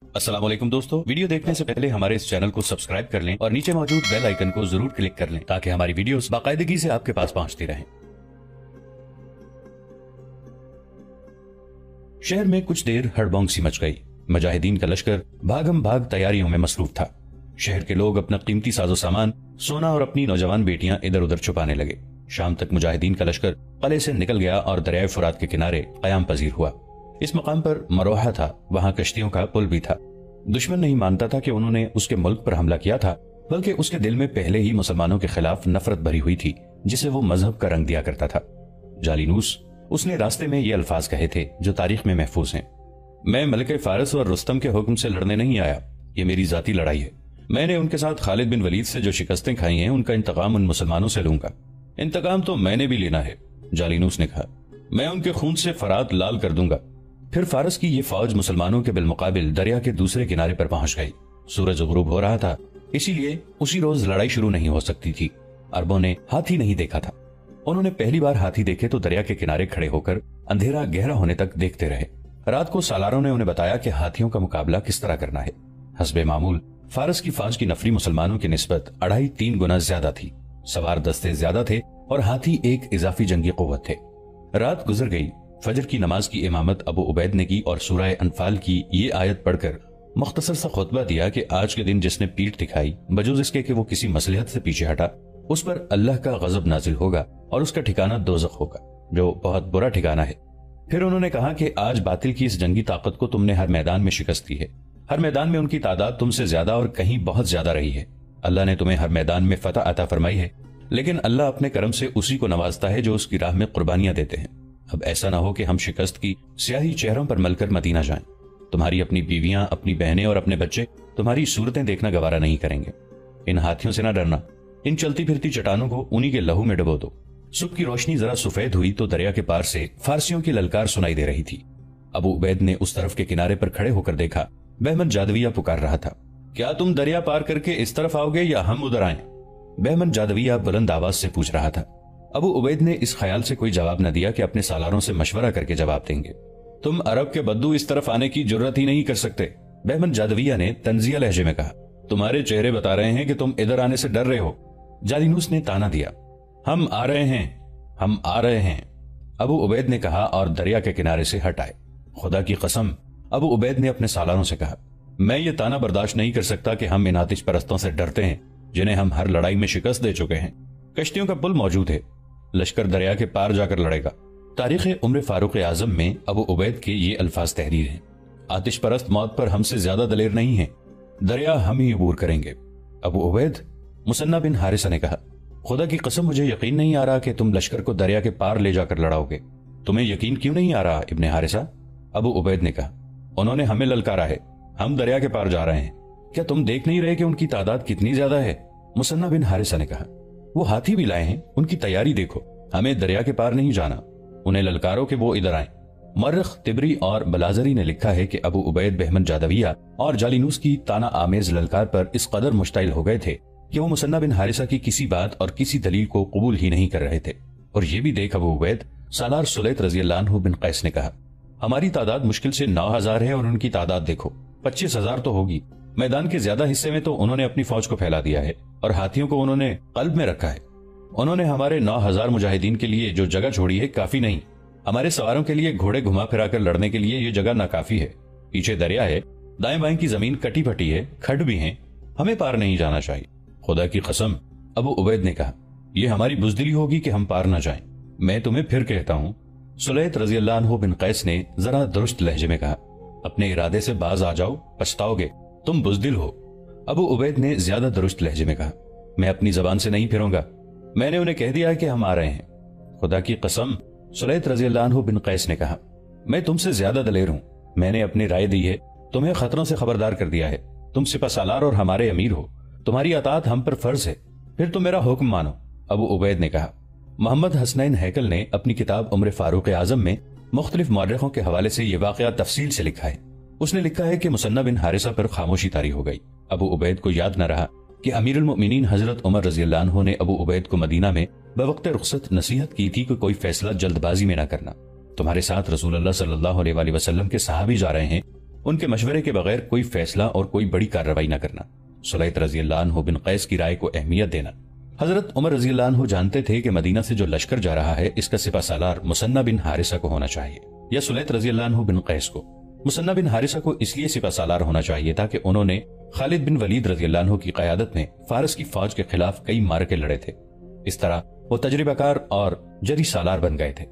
अस्सलाम वालेकुम दोस्तों, वीडियो देखने से पहले हमारे इस चैनल को सब्सक्राइब कर लें और नीचे मौजूद बेल आइकन को जरूर क्लिक कर लें ताकि हमारी वीडियोस बाकायदगी से आपके पास पहुंचती रहें। शहर में कुछ देर हड़बोंग सी मच गई। मुजाहिदीन का लश्कर भागम भाग तैयारियों में मसरूफ था। शहर के लोग अपना कीमती साजो सामान, सोना और अपनी नौजवान बेटियां इधर उधर छुपाने लगे। शाम तक मुजाहिदीन का लश्कर किले से निकल गया और दरियाए फुरात के किनारे कयाम पजीर हुआ। इस मकाम पर मरोहा था, वहां कश्तियों का पुल भी था। दुश्मन नहीं मानता था कि उन्होंने उसके मुल्क पर हमला किया था, बल्कि उसके दिल में पहले ही मुसलमानों के खिलाफ नफरत भरी हुई थी जिसे वो मजहब का रंग दिया करता था। जालिनूस, उसने रास्ते में ये अल्फाज कहे थे जो तारीख में महफूज हैं। मैं मलिक फारिस और रुस्तम के हुक्म से लड़ने नहीं आया, ये मेरी जाती लड़ाई है। मैंने उनके साथ खालिद बिन वलीद से जो शिकस्तें खाई हैं उनका इंतकाम उन मुसलमानों से लूंगा। इंतकाम तो मैंने भी लेना है, जालिनूस ने कहा। मैं उनके खून से फरात लाल कर दूंगा। फिर फारस की ये फौज मुसलमानों के बिलमुकाबिल दरिया के दूसरे किनारे पर पहुंच गई। सूरज गुरूब हो रहा था, इसीलिए उसी रोज लड़ाई शुरू नहीं हो सकती थी। अरबों ने हाथी नहीं देखा था। उन्होंने पहली बार हाथी देखे तो दरिया के किनारे खड़े होकर अंधेरा गहरा होने तक देखते रहे। रात को सालारों ने उन्हें बताया कि हाथियों का मुकाबला किस तरह करना है। हस्बे मामूल फारस की फौज की नफरी मुसलमानों की निस्बत 2.5-3 गुना ज्यादा थी। सवार दस्ते ज्यादा थे और हाथी एक इजाफी जंगी कुव्वत थे। रात गुजर गई। फजर की नमाज की इमामत अबू उबैद ने की और सूरह अनफाल की ये आयत पढ़कर मुख्तसर सा खुतबा दिया कि आज के दिन जिसने पीठ दिखाई बजूज इसके कि वो किसी मसलहत से पीछे हटा, उस पर अल्लाह का गजब नाजिल होगा और उसका ठिकाना दोज़ख होगा, जो बहुत बुरा ठिकाना है। फिर उन्होंने कहा कि आज बातिल की इस जंगी ताकत को तुमने हर मैदान में शिकस्त दी है। हर मैदान में उनकी तादाद तुमसे ज्यादा और कहीं बहुत ज्यादा रही है। अल्लाह ने तुम्हें हर मैदान में फतह अता फरमाई है, लेकिन अल्लाह अपने करम से उसी को नवाजता है जो उसकी राह में कुर्बानियां देते हैं। अब ऐसा ना हो कि हम शिकस्त की स्याही चेहरों पर मलकर मदीना जाएं। तुम्हारी अपनी बीवियां, अपनी बहनें और अपने बच्चे तुम्हारी सूरतें देखना गवारा नहीं करेंगे। इन हाथियों से ना डरना, इन चलती फिरती चट्टानों को उन्हीं के लहू में डुबो दो। सुबह की रोशनी जरा सफेद हुई तो दरिया के पार से फारसियों की ललकार सुनाई दे रही थी। अबू उबैद ने उस तरफ के किनारे पर खड़े होकर देखा। बहमन जादविया पुकार रहा था, क्या तुम दरिया पार करके इस तरफ आओगे या हम उधर आए? बहमन जादविया बुलंद आवाज से पूछ रहा था। अबू उबैद ने इस ख्याल से कोई जवाब न दिया कि अपने सालारों से मशवरा करके जवाब देंगे। तुम अरब के बद्दू इस तरफ आने की जुर्रत ही नहीं कर सकते, बहमन जादविया ने तंजिया लहजे में कहा। तुम्हारे चेहरे बता रहे हैं कि तुम इधर आने से डर रहे हो। जालिनूस ने ताना दिया, हम आ रहे हैं, हम आ रहे हैं, अबू उबैद ने कहा और दरिया के किनारे से हट आए। खुदा की कसम, अबू उबैद ने अपने सालारों से कहा, मैं ये ताना बर्दाश्त नहीं कर सकता कि हम इन आतिश परस्तों से डरते हैं जिन्हें हम हर लड़ाई में शिकस्त दे चुके हैं। कश्तियों का पुल मौजूद है, लश्कर दरिया के पार जाकर लड़ेगा। तारीख उम्र फारूक आजम में अबू उबैद के ये अल्फाज तहरीर हैं। आतिश परस्त मौत पर हमसे ज्यादा दलेर नहीं है, दरिया हम ही अबूर करेंगे। अबू उबैद, मुसन्ना बिन हारिसा ने कहा, खुदा की कसम मुझे यकीन नहीं आ रहा कि तुम लश्कर को दरिया के पार ले जाकर लड़ाओगे। तुम्हें यकीन क्यों नहीं आ रहा इब्ने हारिसा? अबू उबैद ने कहा, उन्होंने हमें ललकारा है, हम दरिया के पार जा रहे हैं। क्या तुम देख नहीं रहे कि उनकी तादाद कितनी ज्यादा है? मुसन्ना बिन हारिसा ने कहा, वो हाथी भी लाए हैं, उनकी तैयारी देखो। हमें दरिया के पार नहीं जाना, उन्हें ललकारो कि वो इधर आए। मर्रख, तिबरी और बलाजरी ने लिखा है कि अबू उबैद बहमन जादविया और जालिनूस की ताना आमेज ललकार पर इस कदर मुश्ताइल हो गए थे कि वो मुसन्ना बिन हारिसा की किसी बात और किसी दलील को कबूल ही नहीं कर रहे थे। और ये भी देख अबू उबैद, सालार सुलैत रज़ियल्लाहु अन्हु बिन कैस ने कहा, हमारी तादाद मुश्किल से 9,000 है और उनकी तादाद देखो 25,000 तो होगी। मैदान के ज्यादा हिस्से में तो उन्होंने अपनी फौज को फैला दिया है और हाथियों को उन्होंने कल्ब में रखा है। उन्होंने हमारे 9,000 मुजाहिदीन के लिए जो जगह छोड़ी है काफी नहीं। हमारे सवारों के लिए घोड़े घुमा फिरा कर लड़ने के लिए ये जगह नाकाफी है। पीछे दरिया है, दाएं बाएं की जमीन कटी फटी है, खड्ड भी हैं, हमें पार नहीं जाना चाहिए। खुदा की कसम, अबू उबैद ने कहा, यह हमारी बुजदिली होगी कि हम पार न जाएं। मैं तुम्हें फिर कहता हूँ, सुलैत रज़ियल्लाहु अन्हु बिन कैस ने जरा दुरुस्त लहजे में कहा, अपने इरादे से बाज आ जाओ, पछताओगे, तुम बुजदिल हो। अबू उबैद ने ज्यादा दुरुस्त लहजे में कहा, मैं अपनी जबान से नहीं फिरूंगा, मैंने उन्हें कह दिया कि हम आ रहे हैं। खुदा की कसम, सुलैत रज़ियल्लाहु अन्हु बिन कैस ने कहा, मैं तुमसे ज्यादा दलेर हूं, मैंने अपनी राय दी है, तुम्हें खतरों से खबरदार कर दिया है। तुम सिपा सालार और हमारे अमीर हो, तुम्हारी अतात हम पर फर्ज है, फिर तुम मेरा हुक्म मानो। अबू उबैद ने कहा। मोहम्मद हसनैन हैकल ने अपनी किताब उम्र फारूक आजम में मुख्तलिफ मौर्रिखों के हवाले से यह वाकया तफसील से लिखा है। उसने लिखा है कि मुसन्ना बिन हारिसा पर खामोशी तारी हो गई। अबू उबैद को याद न रहा कि अमीरुल मोमिनीन हजरत उमर रज़ियल्लाहु अन्हु ने अबू उबैद को मदीना में बवक्त रुखसत नसीहत की थी कि कोई फैसला जल्दबाजी में न करना। तुम्हारे साथ रसूलुल्लाह सल्लल्लाहु अलैहि वसल्लम के सहाबी जा रहे हैं, ان کے مشورے کے بغیر کوئی فیصلہ اور کوئی بڑی کارروائی نہ کرنا، سلیط رضی اللہ عنہ بن قیس کی رائے کو اہمیت دینا۔ حضرت عمر رضی اللہ عنہ جانتے تھے کہ مدینہ سے جو لشکر جا رہا ہے اس کا سپہ سالار مثنی بن حارثہ کو ہونا چاہیے یا سلیط رضی اللہ عنہ بن قیس کو۔ مثنی بن حارثہ کو اس لیے سپہ سالار ہونا چاہیے تھا کہ انہوں نے خالد بن ولید رضی اللہ عنہ کی قیادت میں فارس کی فوج کے خلاف کئی معرکے لڑے تھے، اس طرح وہ تجربہ کار اور جری سالار بن گئے تھے۔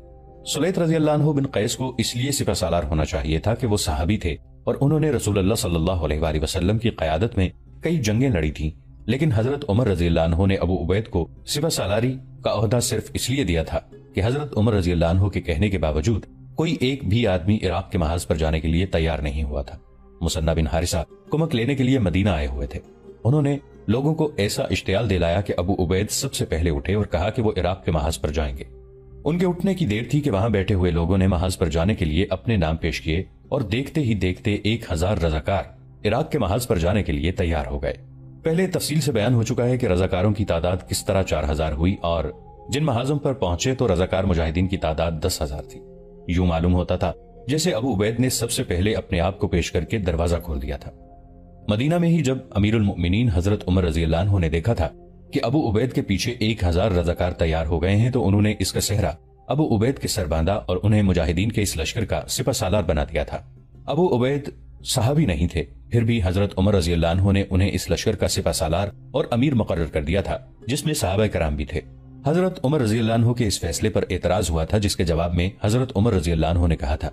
سلیط رضی اللہ عنہ بن قیس کو اس لیے سپہ سالار ہونا چاہیے تھا کہ وہ صحابی تھے اور انہوں نے رسول اللہ صلی اللہ علیہ وآلہ وسلم کی قیادت میں کئی جنگیں لڑی تھیں، لیکن حضرت عمر رضی اللہ عنہ نے ابو عبید کو سپہ سالاری کا عہدہ صرف اس لیے دیا تھا کہ حضرت عمر رضی اللہ عنہ کے کہنے کے باوجود کوئی ایک بھی آدمی عراق کے محاذ پر جانے کے لیے تیار نہیں ہوا تھا۔ مثنی بن حارثہ کمک لینے کے لیے مدینہ آئے ہوئے تھے۔ انہوں نے لوگوں کو ایسا اشتعال دلایا کہ ابو عبید سب سے پہلے اٹھے اور کہا کہ وہ عراق کے محاذ پر جائیں گے۔ ان کے اٹھنے کی دیر تھی کہ وہاں بیٹھے ہوئے لوگوں نے محاذ پر جانے کے لیے اپنے نام پیش کیے اور دیکھتے ہی دیکھتے 1000 رضاکار عراق کے محاذ پر جانے کے لیے تیار ہو گئے۔ پہلے تفصیل سے بیان ہو چکا ہے کہ رضاکاروں کی تعداد کس طرح 4000 ہوئی اور جن محاذوں پر پہنچے تو رضاکار مجاہدین کی تعداد 10,000 تھی۔ یوں معلوم ہوتا تھا جیسے ابو عبید نے سب سے پہلے اپنے آپ کو پیش کر کے دروازہ کھول دیا تھا۔ مدینہ میں ہی جب امیر المؤمنین حضرت عمر رضی اللہ عنہ نے دیکھا تھا کہ ابو عبید کے پیچھے 1000 رضاکار تیار ہو گئے ہیں تو انہوں نے اس کا سہرا ابو عبید کے سر باندھا اور انہیں مجاہدین کے اس لشکر کا سپہ سالار بنا دیا تھا۔ ابو عبید صحابی نہیں تھے، پھر بھی حضرت عمر رضی اللہ عنہ نے انہیں اس لشکر کا سپہ سالار اور امیر مقرر کر دیا تھا جس میں صحابہ کرام بھی تھے۔ حضرت عمر رضی اللہ عنہ کے اس فیصلے پر اعتراض ہوا تھا، جس کے جواب میں حضرت عمر رضی اللہ عنہ نے کہا تھا،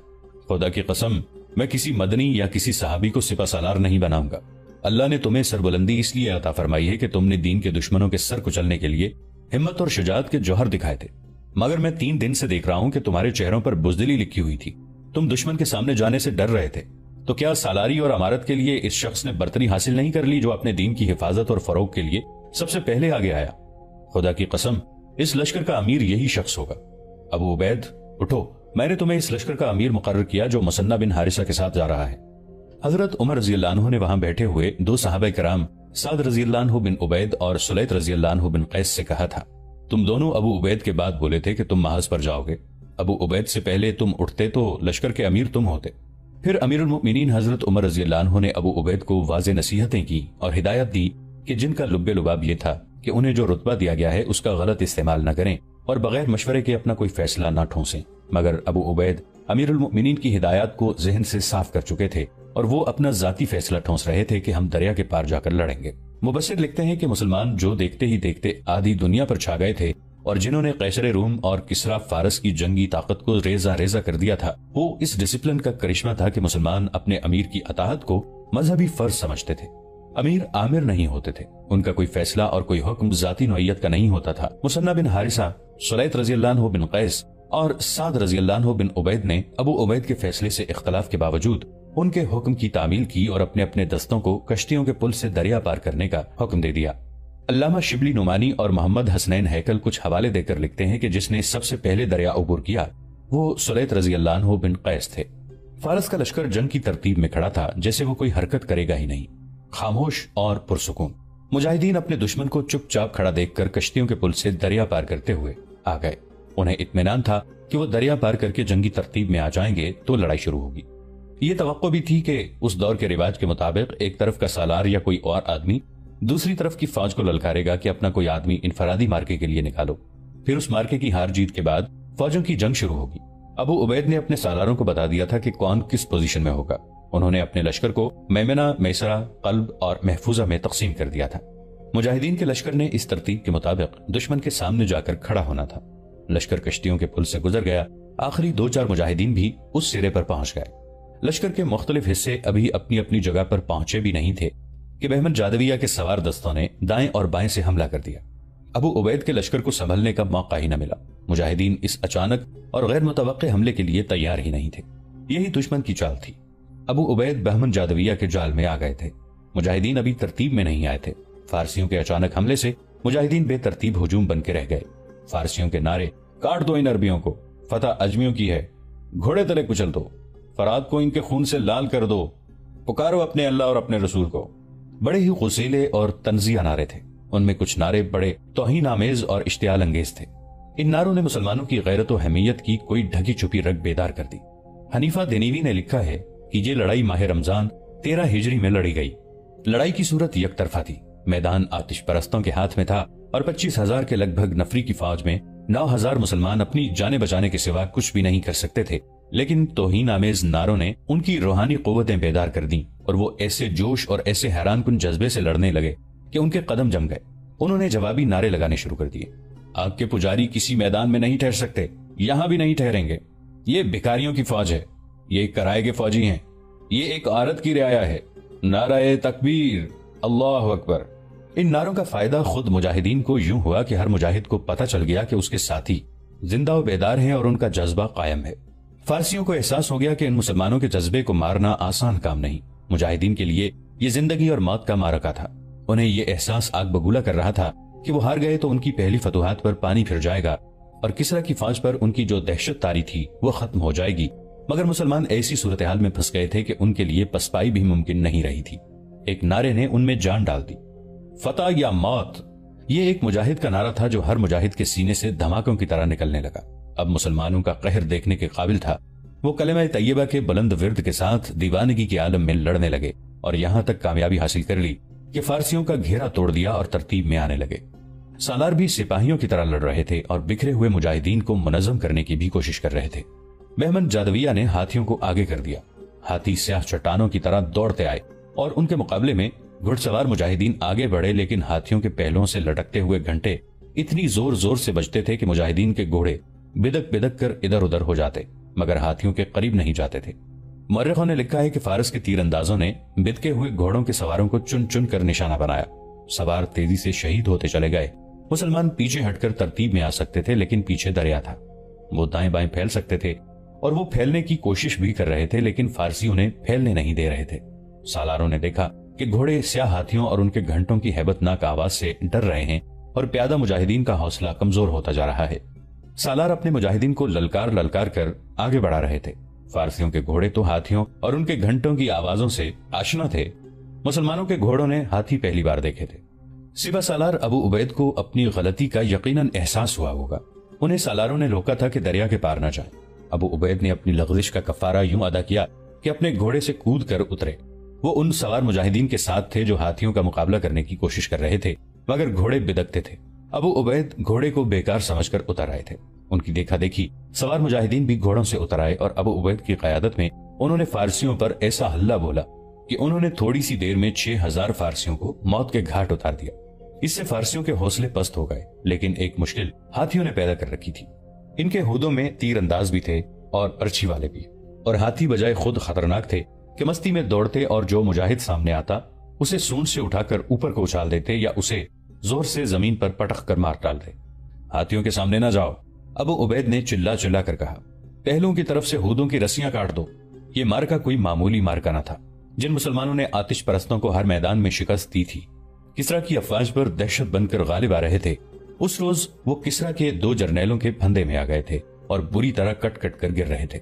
خدا کی قسم میں کسی مدنی یا کسی صحابی کو سپہ سالار نہیں بناؤں گا۔ اللہ نے تمہیں سربلندی اس لیے عطا فرمائی ہے کہ تم نے دین کے دشمنوں کے سر کچلنے کے لیے ہمت اور شجاعت کے جوہر دکھائے تھے، مگر میں 3 دن سے دیکھ رہا ہوں کہ تمہارے چہروں پر بزدلی لکھی ہوئی تھی، تم دشمن کے سامنے جانے سے ڈر رہے تھے۔ تو کیا سالاری اور امارت کے لیے اس شخص نے برتری حاصل نہیں کر لی جو اپنے دین کی حفاظت اور فروغ کے لیے سب سے پہلے آگے آیا؟ خدا کی قسم اس لشکر کا امیر یہی شخص ہوگا۔ ابو عبید اٹھو، میں نے تمہیں اس لشکر کا امیر مقرر کیا جو مثنی بن حارثہ کے ساتھ جا رہا ہے۔ حضرت عمر رضی اللہ عنہ نے وہاں بیٹھے ہوئے 2 صحابہ کرام سعد رضی اللہ عنہ بن عبید اور سلیط رضی اللہ عنہ بن قیس سے کہا تھا، تم دونوں ابو عبید کے بعد بولے تھے کہ تم محاذ پر جاؤ گے، ابو عبید سے پہلے تم اٹھتے تو لشکر کے امیر تم ہوتے۔ پھر امیر المؤمنین حضرت عمر رضی اللہ عنہ نے ابو عبید کو واضح نصیحتیں کی اور ہدایت دی کہ جن کا لب لباب یہ تھا کہ انہیں جو رتبہ دیا گیا ہے اس کا غلط استعمال نہ کریں اور بغیر مشورے کے اپنا کوئی فیصلہ نہ ٹھونسیں، مگر ابو عبید امیر المؤمنین کی ہدایات کو ذہن سے صاف کر چکے تھے اور وہ اپنا ذاتی فیصلہ ٹھونس رہے تھے کہ ہم دریا کے پار جا کر لڑیں گے۔ مبصر لکھتے ہیں کہ مسلمان جو دیکھتے ہی دیکھتے آدھی دنیا پر چھا گئے تھے اور جنہوں نے قیصر روم اور کسرا فارس کی جنگی طاقت کو ریزہ ریزہ کر دیا تھا، وہ اس ڈسپلن کا کرشمہ تھا کہ مسلمان اپنے امیر کی اطاعت کو مذہبی فرض سمجھتے تھے۔ امیر آمر نہیں ہوتے تھے، ان کا کوئی فیصلہ اور کوئی حکم ذاتی نوعیت کا نہیں ہوتا تھا۔ مثنی بن حارثہ، سلیط رضی اللہ عنہ بن قیس اور سعد رضی اللہ عنہ بن عبید نے ابو عبید کے فیصلے سے اختلاف کے باوجود ان کے حکم کی تعمیل کی اور اپنے اپنے دستوں کو کشتیوں کے پل سے دریا پار کرنے کا حکم دے دیا۔ علامہ شبلی نعمانی اور محمد حسنین ہیکل کچھ حوالے دے کر لکھتے ہیں کہ جس نے سب سے پہلے دریا عبور کیا وہ سلیط رضی اللہ عنہ بن قیس تھے۔ فارس کا لشکر جنگ کی ترتیب میں کھڑا تھا جیسے وہ کوئی حرکت کرے گا ہی نہیں، خاموش اور پرسکون۔ مجاہدین اپنے دشمن کو چپ چاپ کھڑا دیکھ کر کشتیوں کے پل سے دریا پار کرتے ہوئے آ گئے۔ انہیں اطمینان تھا کہ وہ دریا پار کر کے جنگی ترتیب میں آ جائیں گے تو لڑائی شروع ہوگی۔ یہ توقع بھی تھی کہ اس دور کے رواج کے مطابق ایک طرف کا سالار یا کوئی اور آدمی دوسری طرف کی فوج کو للکارے گا کہ اپنا کوئی آدمی انفرادی مارکے کے لیے نکالو، پھر اس مارکے کی ہار جیت کے بعد فوجوں کی جنگ شروع ہوگی۔ ابو عبید نے اپنے سالاروں کو بتا دیا تھا کہ کون کس پوزیشن میں ہوگا۔ انہوں نے اپنے لشکر کو میمنہ، میسرہ، قلب اور محفوظہ میں تقسیم کر دیا تھا۔ مجاہدین کے لشکر نے اس ترتیب کے مطابق دشمن کے سامنے جا کر کھڑا ہونا تھا۔ لشکر کشتیوں کے پل سے گزر گیا، آخری 2-4 مجاہدین بھی اس سرے پر پہنچ گئے۔ لشکر کے مختلف حصے ابھی اپنی اپنی جگہ پر پہنچے بھی نہیں تھے کہ بہمن جادویہ کے سوار دستوں نے دائیں اور بائیں سے حملہ کر دیا۔ ابو عبید کے لشکر کو سنبھلنے کا موقع ہی نہ ملا۔ مجاہدین اس اچانک اور غیر متوقع حملے کے لیے تیار ہی نہیں تھے۔ یہی دشمن کی چال تھی۔ ابو عبید بہمن جادویہ کے جال میں آ گئے تھے۔ مجاہدین ابھی ترتیب میں نہیں آئے تھے۔ فارسیوں کے اچانک حملے سے مجاہدین بے ترتیب ہجوم بن کے رہ گئے۔ فارسیوں کے نعرے، کاٹ دو ان عربیوں کو، فتح اجمیوں کی ہے، گھوڑے تلے کچل دو، فرات کو ان کے خون سے لال کر دو، پکارو اپنے اللہ اور اپنے رسول کو، بڑے ہی غسیلے اور تنزیہ نعرے تھے۔ ان میں کچھ نعرے بڑے توہین آمیز اور اشتعال انگیز تھے۔ ان نعروں نے مسلمانوں کی غیرت و حمیت کی کوئی ڈھکی چھپی رگ بیدار کر دی۔ حنیفہ دینیوی نے لکھا ہے کہ कि ये लड़ाई माह रमजान 13 हिजरी में लड़ी गई। लड़ाई की सूरत एक तरफा थी। मैदान आतिश परस्तों के हाथ में था और 25,000 के लगभग नफरी की फौज में 9,000 मुसलमान अपनी जाने बचाने के सिवा कुछ भी नहीं कर सकते थे। लेकिन तौहीन आमेज नारों ने उनकी रूहानी कुव्वतें बेदार कर दी और वो ऐसे जोश और ऐसे हैरान कुन जज्बे से लड़ने लगे कि उनके कदम जम गए। उन्होंने जवाबी नारे लगाने शुरू कर दिए। आग के पुजारी किसी मैदान में नहीं ठहर सकते, यहां भी नहीं ठहरेंगे। ये भिखारियों की फौज है, ये किराए के फौजी हैं, ये एक औरत की रियाया है। नाराए तकबीर, अल्लाह अकबर। इन नारों का फायदा खुद मुजाहिदीन को यूं हुआ कि हर मुजाहिद को पता चल गया कि उसके साथी जिंदा व बेदार हैं और उनका जज्बा कायम है। फारसियों को एहसास हो गया कि इन मुसलमानों के जज्बे को मारना आसान काम नहीं। मुजाहिदीन के लिए ये जिंदगी और मौत का मारका था। उन्हें ये एहसास आग बबूला कर रहा था कि वो हार गए तो उनकी पहली फतुहात पर पानी फिर जाएगा और किसरा की फौज पर उनकी जो दहशत तारी थी वो खत्म हो जाएगी। मगर मुसलमान ऐसी सूरत हाल में फंस गए थे कि उनके लिए पसपाई भी मुमकिन नहीं रही थी। एक नारे ने उनमें जान डाल दी, फतह या मौत। ये एक मुजाहिद का नारा था जो हर मुजाहिद के सीने से धमाकों की तरह निकलने लगा। अब मुसलमानों का कहर देखने के काबिल था। वो कलमा तैयबा के बुलंद विर्द के साथ दीवानगी के आलम में लड़ने लगे और यहां तक कामयाबी हासिल कर ली कि फारसियों का घेरा तोड़ दिया और तरतीब में आने लगे। सालार भी सिपाहियों की तरह लड़ रहे थे और बिखरे हुए मुजाहिदीन को मुनज़्ज़म करने की भी कोशिश कर रहे थे। मेहमद जादविया ने हाथियों को आगे कर दिया। हाथी स्याह चट्टानों की तरह दौड़ते आए और उनके मुकाबले में घुड़सवार मुजाहिदीन आगे बढ़े, लेकिन हाथियों के पहलों से लटकते हुए घंटे इतनी जोर जोर से बजते थे कि मुजाहिदीन के घोड़े बिदक बिदक कर इधर उधर हो जाते, मगर हाथियों के करीब नहीं जाते थे। मौर्रिखों ने लिखा है कि फारस के तीरंदाजों ने बिदके हुए घोड़ों के सवारों को चुन चुन कर निशाना बनाया। सवार तेजी से शहीद होते चले गए। मुसलमान पीछे हटकर तरतीब में आ सकते थे, लेकिन पीछे दरिया था। वो दाएं बाएं फैल सकते थे और वो फैलने की कोशिश भी कर रहे थे, लेकिन फारसी उन्हें फैलने नहीं दे रहे थे। सालारों ने देखा कि घोड़े स्याह हाथियों और उनके घंटों की हैबतनाक आवाज से डर रहे हैं और प्यादा मुजाहिदीन का हौसला कमजोर होता जा रहा है। सालार अपने मुजाहिदीन को ललकार ललकार कर आगे बढ़ा रहे थे। फारसियों के घोड़े तो हाथियों और उनके घंटों की आवाजों से आशना थे। मुसलमानों के घोड़ों ने हाथी पहली बार देखे थे। सिवा सालार अबू उबैद को अपनी गलती का यकीनन एहसास हुआ होगा। उन्हें सालारों ने रोका था कि दरिया के पार न जाए। अबू उबैद ने अपनी लग़ज़िश का कफारा यूं अदा किया कि अपने घोड़े से कूद कर उतरे। वो उन सवार मुजाहिदीन के साथ थे जो हाथियों का मुकाबला करने की कोशिश कर रहे थे, मगर घोड़े बिदकते थे। अबू उबैद घोड़े को बेकार समझकर उतर आए थे। उनकी देखा देखी सवार मुजाहिदीन भी घोड़ों से उतर आए और अबू उबैद की क़यादत में उन्होंने फारसियों पर ऐसा हल्ला बोला कि उन्होंने थोड़ी सी देर में 6,000 फारसियों को मौत के घाट उतार दिया। इससे फारसियों के हौसले पस्त हो गए, लेकिन एक मुश्किल हाथियों ने पैदा कर रखी थी। इनके हुदों में तीर अंदाज भी थे और अर्ची वाले भी, और हाथी बजाय खुद खतरनाक थे कि मस्ती में दौड़ते और जो मुजाहिद सामने आता उसे सूंड से उठाकर ऊपर को उछाल देते या उसे जोर से जमीन पर पटक कर मार डालते। हाथियों के सामने ना जाओ, अबू उबैद ने चिल्ला चिल्ला कर कहा। पहलुओं की तरफ से हुदों की रस्सियां काट दो। ये मार्का कोई मामूली मार्का न था। जिन मुसलमानों ने आतिश परस्तों को हर मैदान में शिकस्त दी थी, किसरा की अफवाज पर दहशत बनकर गालिब आ रहे थे, उस रोज वो किसरा के 2 जर्नैलों के फंदे में आ गए थे और बुरी तरह कट कट कर गिर रहे थे।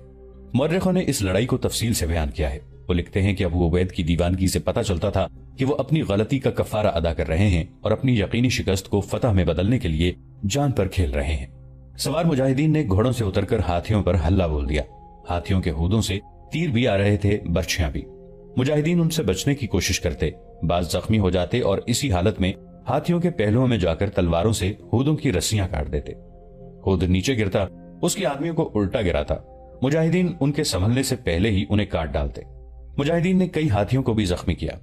मौर्रिखों ने इस लड़ाई को तफसील से बयान किया है। वो लिखते हैं कि अबू उबैद की दीवानगी से पता चलता था कि वो अपनी गलती का कफारा अदा कर रहे हैं और अपनी यकीनी शिकस्त को फतह में बदलने के लिए जान पर खेल रहे हैं। सवार मुजाहिदीन ने घोड़ों से उतरकर हाथियों पर हल्ला बोल दिया। हाथियों के हुदों से तीर भी आ रहे थे, बर्छियां भी। मुजाहिदीन उनसे बचने की कोशिश करते, बाज जख्मी हो जाते और इसी हालत में हाथियों के पहलुओं में जाकर तलवारों से हुदों की रस्सियां काट देते। हुद नीचे गिरता, उसके आदमियों को उल्टा गिराता। मुजाहिदीन उनके संभलने से पहले ही उन्हें काट डालते। मुजाहिदीन ने कई हाथियों को भी जख्मी किया।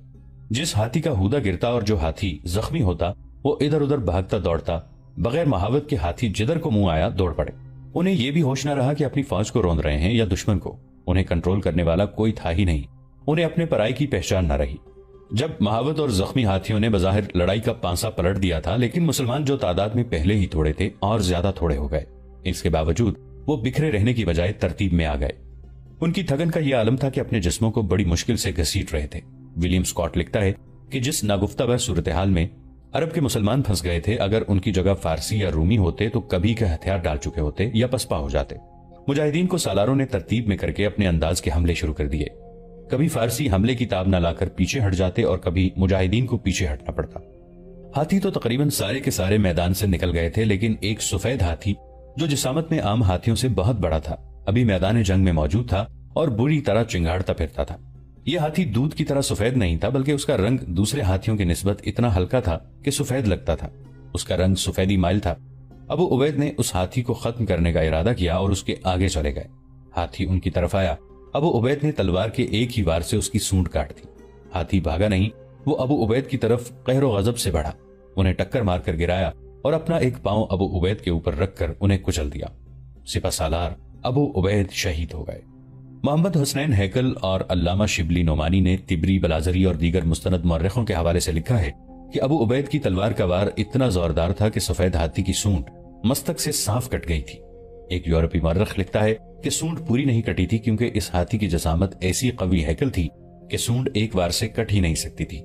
जिस हाथी का हुदा गिरता और जो हाथी जख्मी होता, वो इधर उधर भागता दौड़ता। बगैर महावत के हाथी जिधर को मुंह आया दौड़ पड़े। उन्हें यह भी होश न रहा कि अपनी फौज को रौंद रहे हैं या दुश्मन को। उन्हें कंट्रोल करने वाला कोई था ही नहीं। उन्हें अपने पराई की पहचान न रही। जब महावत और जख्मी हाथियों ने बज़ाहिर लड़ाई का पांसा पलट दिया था, लेकिन मुसलमान जो तादाद में पहले ही थोड़े थे और ज्यादा थोड़े हो गए। इसके बावजूद वो बिखरे रहने की बजाय तरतीब में आ गए। उनकी थकन का यह आलम था कि अपने जिस्मों को बड़ी मुश्किल से घसीट रहे थे। विलियम स्कॉट लिखता है कि जिस नागुफ्ता सूरत हाल में अरब के मुसलमान फंस गए थे, अगर उनकी जगह फारसी या रूमी होते तो कभी के हथियार डाल चुके होते या पसपा हो जाते। मुजाहिदीन को सालारों ने तरतीब में करके अपने अंदाज के हमले शुरू कर दिए। कभी फारसी हमले की ताब न लाकर पीछे हट जाते और कभी मुजाहिदीन को पीछे हटना पड़ता। हाथी तो तकरीबन सारे के सारे मैदान से निकल गए थे, लेकिन एक सफेद हाथी जो जिसामत में आम हाथियों से बहुत बड़ा था, अभी मैदान जंग में मौजूद था और बुरी तरह चिंगाड़ता फिरता था। यह हाथी दूध की तरह सफेद नहीं था, बल्कि उसका रंग दूसरे हाथियों की निस्बत इतना हल्का था कि सफेद लगता था। उसका रंग सफेदी माइल था। अबू उबैद ने उस हाथी को खत्म करने का इरादा किया और उसके आगे चले गए। हाथी उनकी तरफ आया। अबू उबैद ने तलवार के एक ही वार से उसकी सूंड काट दी। हाथी भागा नहीं, वो अबू उबैद की तरफ कहरो गजब से बढ़ा, उन्हें टक्कर मारकर गिराया और अपना एक पांव अबू उबैद के ऊपर रखकर उन्हें कुचल दिया। सिपह सालार अबू उबैद शहीद हो गए। मोहम्मद हुसैन हैकल और अल्लामा शिबली नोमानी ने तिबरी, बलाजरी और दीगर मुस्तनद मौर्रिखों के हवाले से लिखा है कि अबू उबैद की तलवार का वार इतना जोरदार था कि सफेद हाथी की सूंड मस्तक से साफ कट गई थी। एक यूरोपी मौर्रिख लिखता है कि सूंड पूरी नहीं कटी थी, क्योंकि इस हाथी की जसामत ऐसी कवी हैकल थी कि सूंड एक बार से कट ही नहीं सकती थी।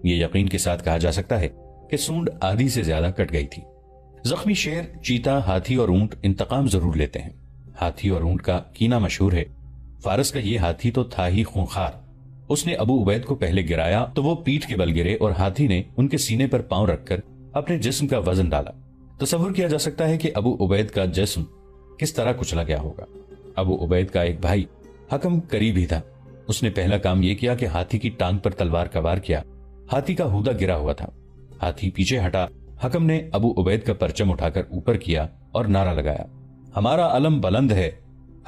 ये यकीन के साथ कहा जा सकता है कि सूंड आधी से ज्यादा कट गई थी। जख्मी शेर, चीता, हाथी और ऊंट इंतकाम जरूर लेते हैं। हाथी और ऊंट का कीना मशहूर है। फारस का ये हाथी तो था ही खूंखार। उसने अबू उबैद को पहले गिराया तो वो पीठ के बल गिरे और हाथी ने उनके सीने पर पांव रखकर अपने जिस्म का वजन डाला। तसव्वुर किया जा सकता है कि अबू उबैद का जिस्म किस तरह कुचला गया होगा। अबू उबैद का एक भाई हकम करीब ही था। उसने पहला काम यह किया कि हाथी की टांग पर तलवार का वार किया। हाथी का हूदा गिरा हुआ था। हाथी पीछे हटा। हकम ने अबू उबैद का परचम उठाकर ऊपर किया और नारा लगाया, हमारा अलम बुलंद है।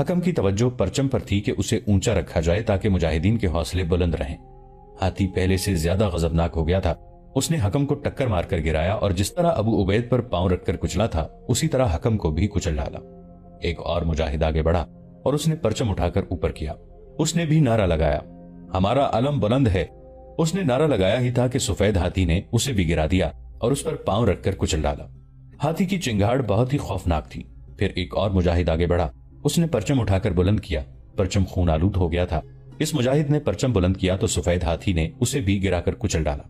हकम की तवज्जो परचम पर थी कि उसे ऊंचा रखा जाए ताकि मुजाहिदीन के हौसले बुलंद रहें। हाथी पहले से ज्यादा गजबनाक हो गया था। उसने हकम को टक्कर मारकर गिराया और जिस तरह अबू उबैद पर पांव रखकर कुचला था, उसी तरह हकम को भी कुचल डाला। एक और मुजाहिद आगे बढ़ा और उसने परचम उठाकर ऊपर किया। उसने भी नारा लगाया, हमारा अलम बुलंद है। उसने नारा लगाया ही था कि सफेद हाथी ने उसे भी गिरा दिया और उस पर पांव रखकर कुचल डाला। हाथी की चिंगाड़ बहुत ही खौफनाक थी। फिर एक और मुजाहिद आगे बढ़ा। उसने परचम उठाकर बुलंद किया। परचम खून आलूद हो गया था। इस मुजाहिद ने परचम बुलंद किया तो सफेद हाथी ने उसे भी गिराकर कुचल डाला।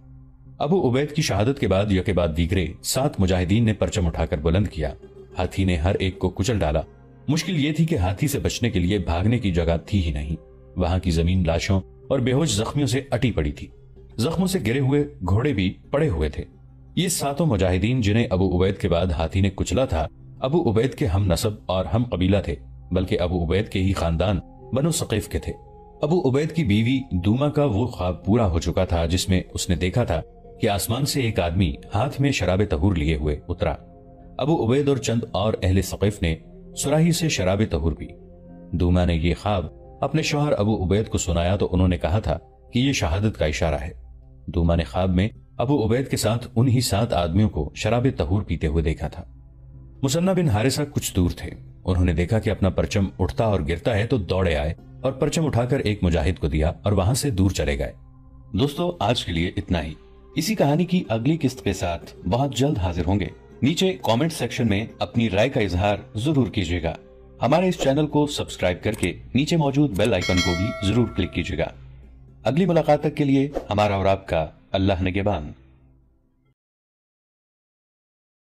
अबू उबैद की शहादत के बाद यके बाद दीगरे 7 मुजाहिदीन ने परचम उठाकर बुलंद किया। हाथी ने हर एक को कुचल डाला। मुश्किल ये थी कि हाथी से बचने के लिए भागने की जगह थी ही नहीं। वहां की जमीन लाशों और बेहोश जख्मियों से अटी पड़ी थी। जख्मों से गिरे हुए घोड़े भी पड़े हुए थे। ये 7 मुजाहिदीन जिन्हें अबू उबैद के बाद हाथी ने कुचला था, अबू उबैद के हम नसब और हम कबीला थे, बल्कि अबू उबैद के ही खानदान बनो सकीफ के थे। अबू उबैद की बीवी दूमा का वो ख्वाब पूरा हो चुका था जिसमें उसने देखा था कि आसमान से एक आदमी हाथ में शराब तहूर लिए हुए उतरा। अबू उबैद और चंद और अहले सकीफ ने सुराही से शराब तहूर पी। दूमा ने ये ख्वाब अपने शौहर अबू उबैद को सुनाया तो उन्होंने कहा था कि ये शहादत का इशारा है। दूमा ने ख्वाब में अबू उबैद के साथ उन्हीं 7 आदमियों को शराब तहूर पीते हुए देखा था। मुसन्ना बिन हारिसा कुछ दूर थे। उन्होंने देखा कि अपना परचम उठता और गिरता है तो दौड़े आए और परचम उठाकर एक मुजाहिद को दिया और वहां से दूर चले गए। दोस्तों, आज के लिए इतना ही। इसी कहानी की अगली किस्त के साथ बहुत जल्द हाजिर होंगे। नीचे कमेंट सेक्शन में अपनी राय का इजहार जरूर कीजिएगा। हमारे इस चैनल को सब्सक्राइब करके नीचे मौजूद बेल आइकन को भी जरूर क्लिक कीजिएगा। अगली मुलाकात तक के लिए हमारा और आपका अल्लाह निगहबान।